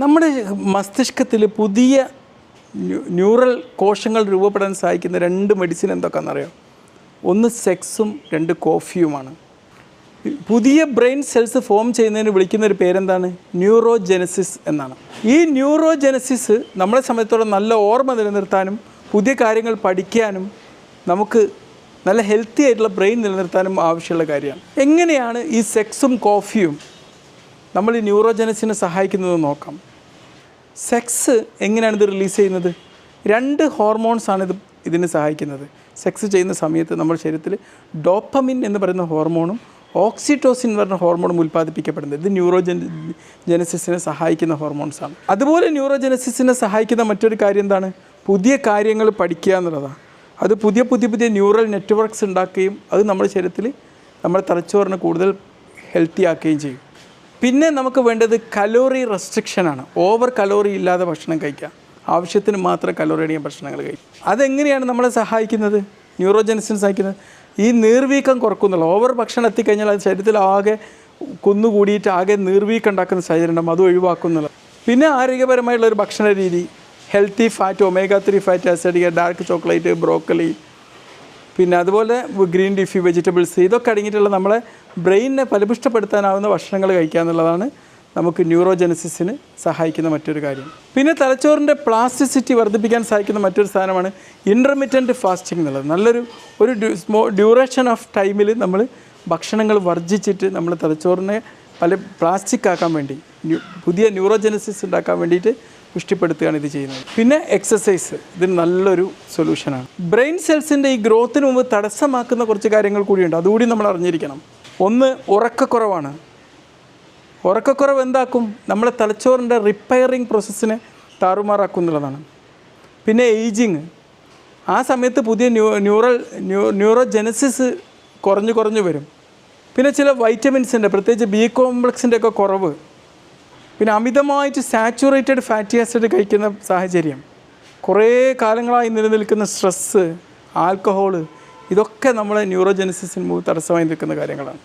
നമ്മുടെ മസ്തിഷ്കത്തിൽ പുതിയ ന്യൂറൽ കോശങ്ങൾ രൂപപ്പെടാൻ സഹായിക്കുന്ന രണ്ട് മെഡിസിൻ എന്തൊക്കെയാണെന്നറിയാം. ഒന്ന് സെക്സും, രണ്ട് കോഫിയുമാണ്. പുതിയ ബ്രെയിൻ സെൽസ് ഫോം ചെയ്യുന്നതിന് വിളിക്കുന്ന ഒരു പേരെന്താണ്? ന്യൂറോജെനസിസ് എന്നാണ്. ഈ ന്യൂറോജെനസിസ് നമ്മളെ സംബന്ധിച്ചിടത്തോളം നല്ല ഓർമ്മ നിലനിർത്താനും പുതിയ കാര്യങ്ങൾ പഠിക്കാനും നമുക്ക് നല്ല ഹെൽത്തി ആയിട്ടുള്ള ബ്രെയിൻ നിലനിർത്താനും ആവശ്യമുള്ള കാര്യമാണ്. എങ്ങനെയാണ് ഈ സെക്സും കോഫിയും നമ്മൾ ഈ ന്യൂറോജെനസിനെ സഹായിക്കുന്നത് നോക്കാം. സെക്സ് എങ്ങനെയാണ് ഇത് റിലീസ് ചെയ്യുന്നത്? രണ്ട് ഹോർമോൺസാണ് ഇതിന് സഹായിക്കുന്നത്. സെക്സ് ചെയ്യുന്ന സമയത്ത് നമ്മുടെ ശരീരത്തിൽ ഡോപ്പമിൻ എന്ന് പറയുന്ന ഹോർമോണും ഓക്സിറ്റോസിൻ എന്ന് പറയുന്ന ഹോർമോണും ഉൽപ്പാദിപ്പിക്കപ്പെടുന്നത്. ഇത് ന്യൂറോജെനസിസിനെ സഹായിക്കുന്ന ഹോർമോൺസാണ്. അതുപോലെ ന്യൂറോജെനസിസിനെ സഹായിക്കുന്ന മറ്റൊരു കാര്യം എന്താണ്? പുതിയ കാര്യങ്ങൾ പഠിക്കുക എന്നുള്ളതാണ്. അത് പുതിയ ന്യൂറൽ നെറ്റ്വർക്ക്സ് ഉണ്ടാക്കുകയും അത് നമ്മുടെ ശരീരത്തിൽ നമ്മുടെ തലച്ചോറിനെ കൂടുതൽ ഹെൽത്തി ആക്കുകയും ചെയ്യും. പിന്നെ നമുക്ക് വേണ്ടത് കലോറി റെസ്ട്രിക്ഷനാണ്. ഓവർ കലോറി ഇല്ലാതെ ഭക്ഷണം കഴിക്കുക, ആവശ്യത്തിന് മാത്രം കലോറി അടങ്ങിയ ഭക്ഷണങ്ങൾ കഴിക്കുക. അതെങ്ങനെയാണ് നമ്മളെ സഹായിക്കുന്നത്? ന്യൂറോജെനസിനെ സഹായിക്കുന്നത് ഈ നീർവീക്കം കുറക്കുന്നുള്ള. ഓവർ ഭക്ഷണം എത്തിക്കഴിഞ്ഞാൽ അത് ശരീരത്തിൽ ആകെ കുന്നുകൂടിയിട്ട് ആകെ നീർവീക്കം ഉണ്ടാക്കുന്ന സാഹചര്യം ഉണ്ടാകും, അത് ഒഴിവാക്കുന്നുള്ള. പിന്നെ ആരോഗ്യപരമായിട്ടുള്ളൊരു ഭക്ഷണ രീതി, healthy fat, omega-3 fatty acid, dark chocolate, broccoli, പിന്നെ അതുപോലെ ഗ്രീൻ ലീഫി വെജിറ്റബിൾസ്, ഇതൊക്കെ അടങ്ങിയിട്ടുള്ള നമ്മളെ ബ്രെയിനിനെ ഫലപുഷ്ടപ്പെടുത്താനാവുന്ന ഭക്ഷണങ്ങൾ കഴിക്കുക എന്നുള്ളതാണ് നമുക്ക് ന്യൂറോജെനസിസിന് സഹായിക്കുന്ന മറ്റൊരു കാര്യം. പിന്നെ തലച്ചോറിൻ്റെ പ്ലാസ്റ്റിസിറ്റി വർദ്ധിപ്പിക്കാൻ സഹായിക്കുന്ന മറ്റൊരു സാധനമാണ് ഇൻ്റർമിറ്റൻറ്റ് ഫാസ്റ്റിംഗ് എന്നുള്ളത്. നല്ലൊരു ഡ്യൂറേഷൻ ഓഫ് ടൈമിൽ നമ്മൾ ഭക്ഷണങ്ങൾ വർജിച്ചിട്ട് നമ്മൾ തലച്ചോറിനെ പ്ലാസ്റ്റിക് ആക്കാൻ വേണ്ടി, പുതിയ ന്യൂറോജെനസിസ് ഉണ്ടാക്കാൻ വേണ്ടിയിട്ട് പുഷ്ടിപ്പെടുത്തുകയാണ് ഇത് ചെയ്യുന്നത്. പിന്നെ എക്സസൈസ് ഇതിന് നല്ലൊരു സൊല്യൂഷനാണ്. ബ്രെയിൻ സെൽസിൻ്റെ ഈ ഗ്രോത്തിന് മുമ്പ് തടസ്സമാക്കുന്ന കുറച്ച് കാര്യങ്ങൾ കൂടിയുണ്ട്, അതുകൂടി നമ്മൾ അറിഞ്ഞിരിക്കണം. ഒന്ന് ഉറക്കക്കുറവാണ്. ഉറക്കക്കുറവ് എന്താക്കും? നമ്മളെ തലച്ചോറിൻ്റെ റിപ്പയറിങ് പ്രോസസ്സിനെ താറുമാറാക്കും എന്നുള്ളതാണ്. പിന്നെ ഏജിങ്, ആ സമയത്ത് പുതിയ ന്യൂറോജെനസിസ് കുറഞ്ഞു വരും. പിന്നെ ചില വൈറ്റമിൻസിൻ്റെ, പ്രത്യേകിച്ച് ബി കോംപ്ലക്സിൻ്റെ ഒക്കെ കുറവ്, പിന്നെ അമിതമായിട്ട് സാച്ചുറേറ്റഡ് ഫാറ്റി ആസിഡ് കഴിക്കുന്ന സാഹചര്യം, കുറേ കാലങ്ങളായി നിലനിൽക്കുന്ന സ്ട്രെസ്സ്, ആൽക്കഹോള്, ഇതൊക്കെ നമ്മളെ ന്യൂറോജെനസിസിന് തടസ്സമായി നിൽക്കുന്ന കാര്യങ്ങളാണ്.